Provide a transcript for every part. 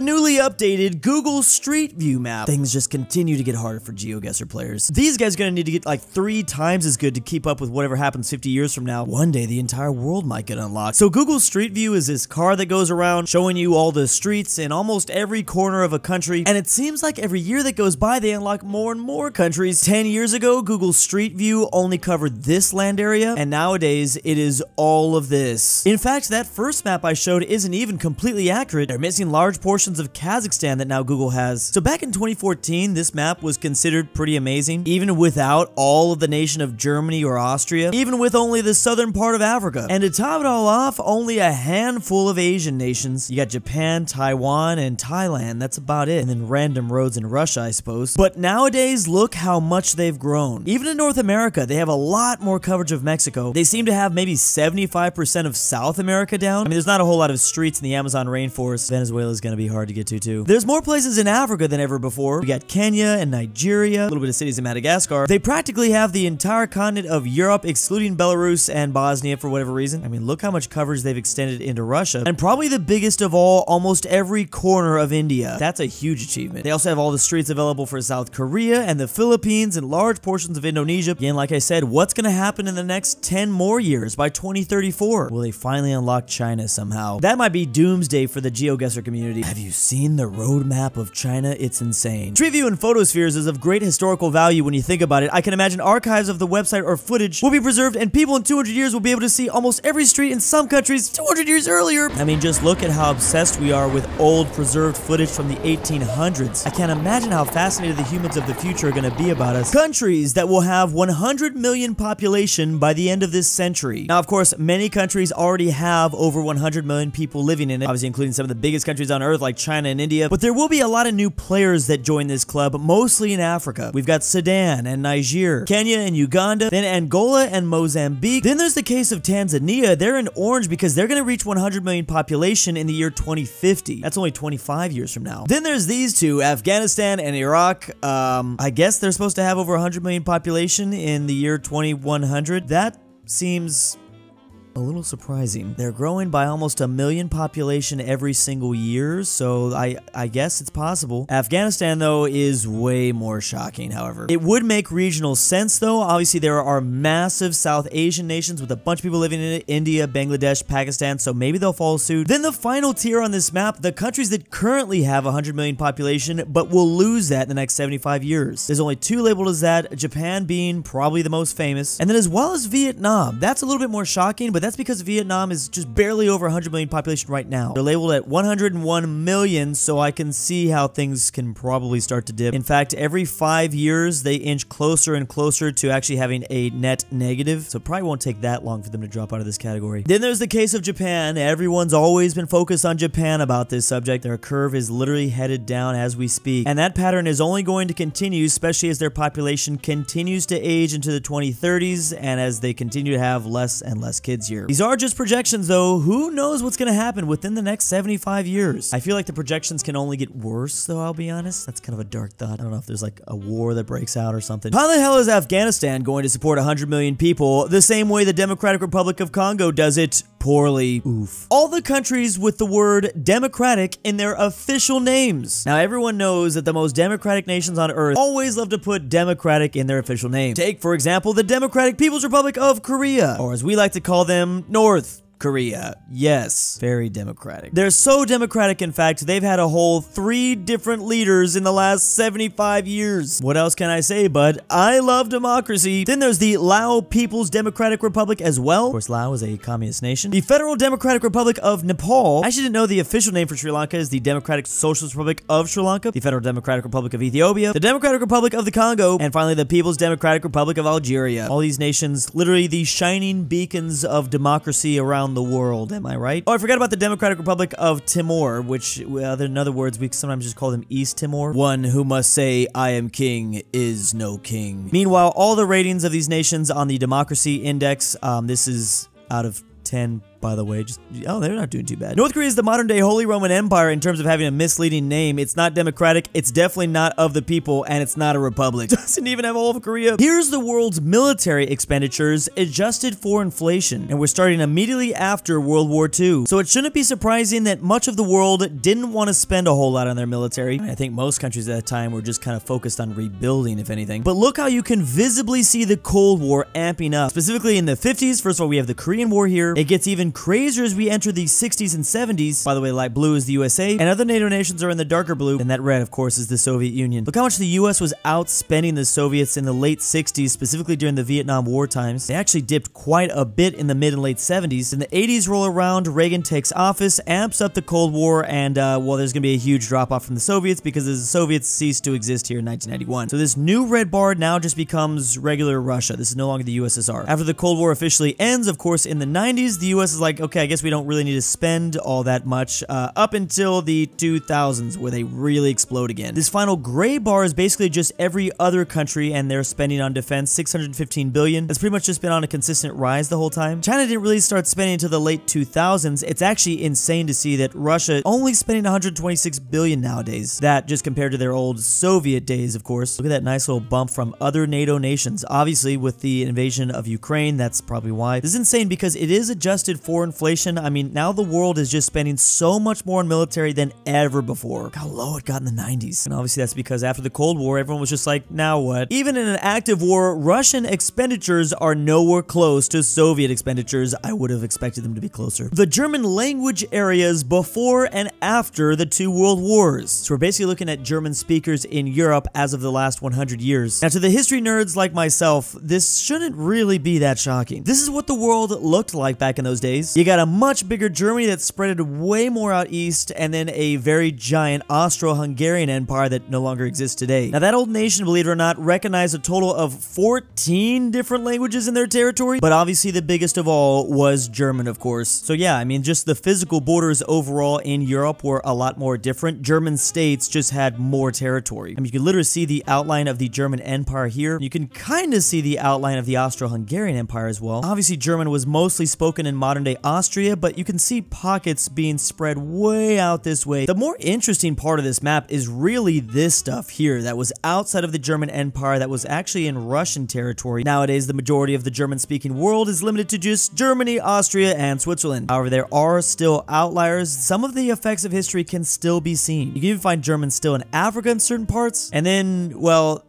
the newly updated Google Street View map. Things just continue to get harder for GeoGuessr players. These guys are gonna need to get like 3 times as good to keep up with whatever happens 50 years from now. One day the entire world might get unlocked. So Google Street View is this car that goes around showing you all the streets in almost every corner of a country, and it seems like every year that goes by they unlock more and more countries. 10 years ago, Google Street View only covered this land area, and nowadays it is all of this. In fact, that first map I showed isn't even completely accurate. They're missing large portions of Kazakhstan that now Google has. So back in 2014, this map was considered pretty amazing, even without all of the nation of Germany or Austria, even with only the southern part of Africa. And to top it all off, only a handful of Asian nations. You got Japan, Taiwan, and Thailand. That's about it. And then random roads in Russia, I suppose. But nowadays, look how much they've grown. Even in North America, they have a lot more coverage of Mexico. They seem to have maybe 75% of South America down. I mean, there's not a whole lot of streets in the Amazon rainforest. Venezuela is going to be hard to get to, too. There's more places in Africa than ever before. We got Kenya and Nigeria, a little bit of cities in Madagascar. They practically have the entire continent of Europe, excluding Belarus and Bosnia for whatever reason. I mean, look how much coverage they've extended into Russia. And probably the biggest of all, almost every corner of India. That's a huge achievement. They also have all the streets available for South Korea and the Philippines and large portions of Indonesia. Again, like I said, what's going to happen in the next 10 more years by 2034? Will they finally unlock China somehow? That might be doomsday for the GeoGuessr community. Have you seen the roadmap of China? It's insane. Street View and Photospheres is of great historical value when you think about it. I can imagine archives of the website or footage will be preserved, and people in 200 years will be able to see almost every street in some countries 200 years earlier. I mean, just look at how obsessed we are with old preserved footage from the 1800s. I can't imagine how fascinated the humans of the future are going to be about us. Countries that will have 100 million population by the end of this century. Now, of course, many countries already have over 100 million people living in it, obviously including some of the biggest countries on earth like China and India, but there will be a lot of new players that join this club, mostly in Africa. We've got Sudan and Niger, Kenya and Uganda, then Angola and Mozambique. Then there's the case of Tanzania. They're in orange because they're going to reach 100 million population in the year 2050. That's only 25 years from now. Then there's these two, Afghanistan and Iraq. I guess they're supposed to have over 100 million population in the year 2100. That seems a little surprising. They're growing by almost 1 million population every single year, so I guess it's possible. Afghanistan, though, is way more shocking, however. It would make regional sense, though. Obviously, there are massive South Asian nations with a bunch of people living in it, India, Bangladesh, Pakistan, so maybe they'll follow suit. Then the final tier on this map, the countries that currently have 100 million population, but will lose that in the next 75 years. There's only 2 labeled as that, Japan being probably the most famous, and then as well as Vietnam. That's a little bit more shocking, but that's because Vietnam is just barely over 100 million population right now. They're labeled at 101 million, so I can see how things can probably start to dip. In fact, every 5 years, they inch closer and closer to actually having a net negative, so it probably won't take that long for them to drop out of this category. Then there's the case of Japan. Everyone's always been focused on Japan about this subject. Their curve is literally headed down as we speak, and that pattern is only going to continue, especially as their population continues to age into the 2030s and as they continue to have less and less kids here. These are just projections, though. Who knows what's going to happen within the next 75 years? I feel like the projections can only get worse, though, I'll be honest. That's kind of a dark thought. I don't know if there's like a war that breaks out or something. How the hell is Afghanistan going to support 100 million people the same way the Democratic Republic of Congo does it? Poorly. Oof. All the countries with the word democratic in their official names. Now, everyone knows that the most democratic nations on earth always love to put democratic in their official name. Take, for example, the Democratic People's Republic of Korea, or as we like to call them, North Korea. Yes, very democratic. They're so democratic, in fact, they've had a whole 3 different leaders in the last 75 years. What else can I say, bud? I love democracy. Then there's the Lao People's Democratic Republic as well. Of course, Lao is a communist nation. The Federal Democratic Republic of Nepal. I actually didn't know the official name for Sri Lanka is the Democratic Socialist Republic of Sri Lanka. The Federal Democratic Republic of Ethiopia. The Democratic Republic of the Congo. And finally, the People's Democratic Republic of Algeria. All these nations, literally the shining beacons of democracy around the world. Am I right? Oh, I forgot about the Democratic Republic of Timor, which, in other words, we sometimes just call them East Timor. One who must say, I am king, is no king. Meanwhile, all the ratings of these nations on the Democracy Index, this is out of 10 by the way. Oh, they're not doing too bad. North Korea is the modern-day Holy Roman Empire in terms of having a misleading name. It's not democratic, it's definitely not of the people, and it's not a republic. Doesn't even have all of Korea. Here's the world's military expenditures adjusted for inflation, and we're starting immediately after World War II. So it shouldn't be surprising that much of the world didn't want to spend a whole lot on their military. I think most countries at that time were just kind of focused on rebuilding, if anything. But look how you can visibly see the Cold War amping up. Specifically in the 50s, first of all, we have the Korean War here. It gets even crazier as we enter the 60s and 70s. By the way, light blue is the USA, and other NATO nations are in the darker blue, and that red, of course, is the Soviet Union. Look how much the US was outspending the Soviets in the late 60s, specifically during the Vietnam War times. They actually dipped quite a bit in the mid and late 70s. In the 80s roll around, Reagan takes office, amps up the Cold War, and well, there's gonna be a huge drop-off from the Soviets because the Soviets ceased to exist here in 1991. So this new red bar now just becomes regular Russia. This is no longer the USSR. After the Cold War officially ends, of course, in the 90s, the US is like, okay, I guess we don't really need to spend all that much up until the 2000s where they really explode again. This final gray bar is basically just every other country and their spending on defense, $615 billion. It's pretty much just been on a consistent rise the whole time. China didn't really start spending until the late 2000s. It's actually insane to see that Russia only spending $126 billion nowadays. That just compared to their old Soviet days, of course. Look at that nice little bump from other NATO nations. Obviously, with the invasion of Ukraine, that's probably why. This is insane because it is adjusted for inflation. I mean, now the world is just spending so much more on military than ever before. Look how low it got in the 90s. And obviously that's because after the Cold War, everyone was just like, now what? Even in an active war, Russian expenditures are nowhere close to Soviet expenditures. I would have expected them to be closer. The German language areas before and after the two world wars. So we're basically looking at German speakers in Europe as of the last 100 years. Now to the history nerds like myself, this shouldn't really be that shocking. This is what the world looked like back in those days. You got a much bigger Germany that spread way more out east, and then a very giant Austro-Hungarian empire that no longer exists today. Now that old nation, believe it or not, recognized a total of 14 different languages in their territory, but obviously the biggest of all was German, of course. So yeah, I mean, just the physical borders overall in Europe were a lot more different. German states just had more territory. I mean, you can literally see the outline of the German Empire here. You can kind of see the outline of the Austro-Hungarian Empire as well. Obviously, German was mostly spoken in modern-day Austria, but you can see pockets being spread way out this way. The more interesting part of this map is really this stuff here that was outside of the German Empire that was actually in Russian territory. Nowadays, the majority of the German-speaking world is limited to just Germany, Austria, and Switzerland. However, there are still outliers. Some of the effects of history can still be seen. You can even find Germans still in Africa in certain parts. And then, well,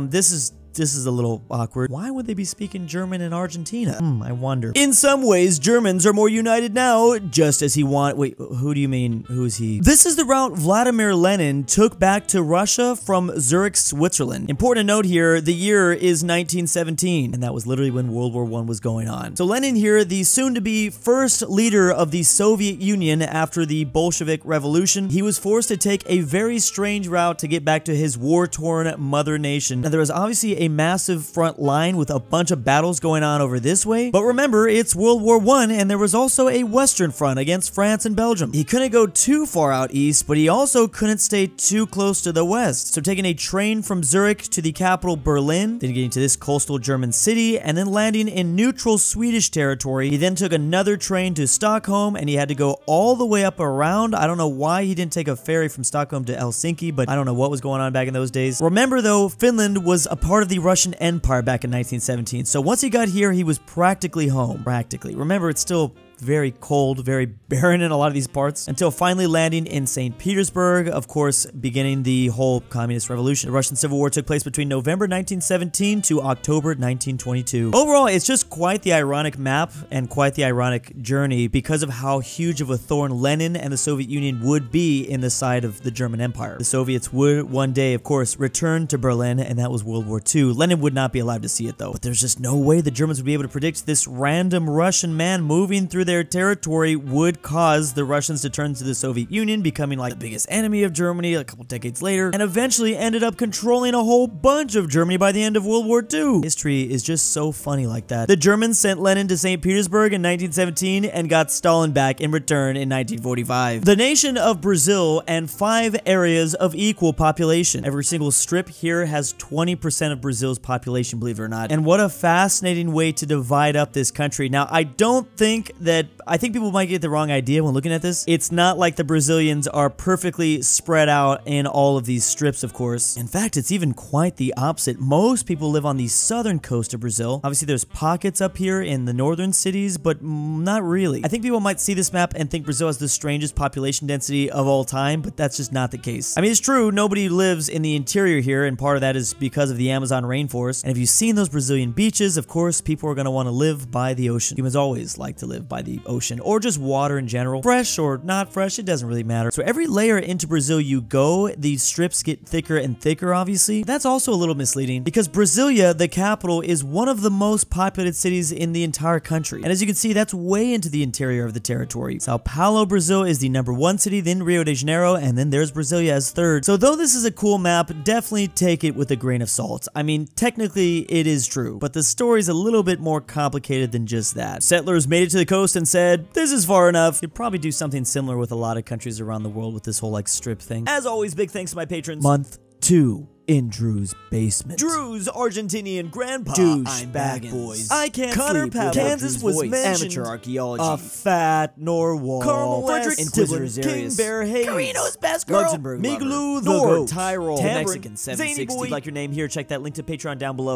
this is a little awkward. Why would they be speaking German in Argentina? I wonder. In some ways, Germans are more united now, just as he wanted. Wait, who do you mean? Who's he? This is the route Vladimir Lenin took back to Russia from Zurich, Switzerland. Important to note here, the year is 1917, and that was literally when World War I was going on. So Lenin here, the soon-to-be first leader of the Soviet Union after the Bolshevik Revolution, he was forced to take a very strange route to get back to his war-torn mother nation. Now, there was obviously a massive front line with a bunch of battles going on over this way, but remember, it's World War I, and there was also a western front against France and Belgium. He couldn't go too far out east, but he also couldn't stay too close to the west. So taking a train from Zurich to the capital Berlin, then getting to this coastal German city, and then landing in neutral Swedish territory, he then took another train to Stockholm, and he had to go all the way up around. I don't know why he didn't take a ferry from Stockholm to Helsinki, but I don't know what was going on back in those days. Remember though, Finland was a part of the Russian Empire back in 1917, so once he got here, he was practically home. Practically. Remember, it's still very cold, very barren in a lot of these parts, until finally landing in St. Petersburg, of course, beginning the whole communist revolution. The Russian Civil War took place between November 1917 to October 1922. Overall, it's just quite the ironic map and quite the ironic journey because of how huge of a thorn Lenin and the Soviet Union would be in the side of the German Empire. The Soviets would one day, of course, return to Berlin, and that was World War II. Lenin would not be alive to see it, though. But there's just no way the Germans would be able to predict this random Russian man moving through their territory would cause the Russians to turn to the Soviet Union, becoming like the biggest enemy of Germany a couple decades later, and eventually ended up controlling a whole bunch of Germany by the end of World War II. History is just so funny like that. The Germans sent Lenin to St. Petersburg in 1917 and got Stalin back in return in 1945. The nation of Brazil and 5 areas of equal population. Every single strip here has 20% of Brazil's population, believe it or not. And what a fascinating way to divide up this country. Now, I don't think that that I think people might get the wrong idea when looking at this. It's not like the Brazilians are perfectly spread out in all of these strips, of course. In fact, it's even quite the opposite. Most people live on the southern coast of Brazil. Obviously, there's pockets up here in the northern cities, but not really. I think people might see this map and think Brazil has the strangest population density of all time, but that's just not the case. I mean, it's true, nobody lives in the interior here, and part of that is because of the Amazon rainforest. And if you've seen those Brazilian beaches, of course, people are going to want to live by the ocean. Humans always like to live by the ocean, or just water in general. Fresh or not fresh, it doesn't really matter. So every layer into Brazil you go, these strips get thicker and thicker, obviously. That's also a little misleading, because Brasilia, the capital, is one of the most populated cities in the entire country. And as you can see, that's way into the interior of the territory. Sao Paulo, Brazil is the #1 city, then Rio de Janeiro, and then there's Brasilia as third. So though this is a cool map, definitely take it with a grain of salt. I mean, technically it is true, but the story's a little bit more complicated than just that. Settlers made it to the coast and said, this is far enough. You'd probably do something similar with a lot of countries around the world with this whole like strip thing. As always, big thanks to my patrons. Month 2 in Drew's basement. Drew's Argentinian Grandpa. DOOCHBAGGINS. Boys. I can't Connor sleep. Pavlik. Kansas was mentioned. Amateur Archaeology. aPhatNarwhal. Carmel Fredrik InquisitorXarius. Tibblin. KirinoIsBestGirl. LuxembourgLover. Mgmluthegoat. Tyrol. Tambre. Mexican 760. ZaneyBoi. Like your name here. Check that link to Patreon down below.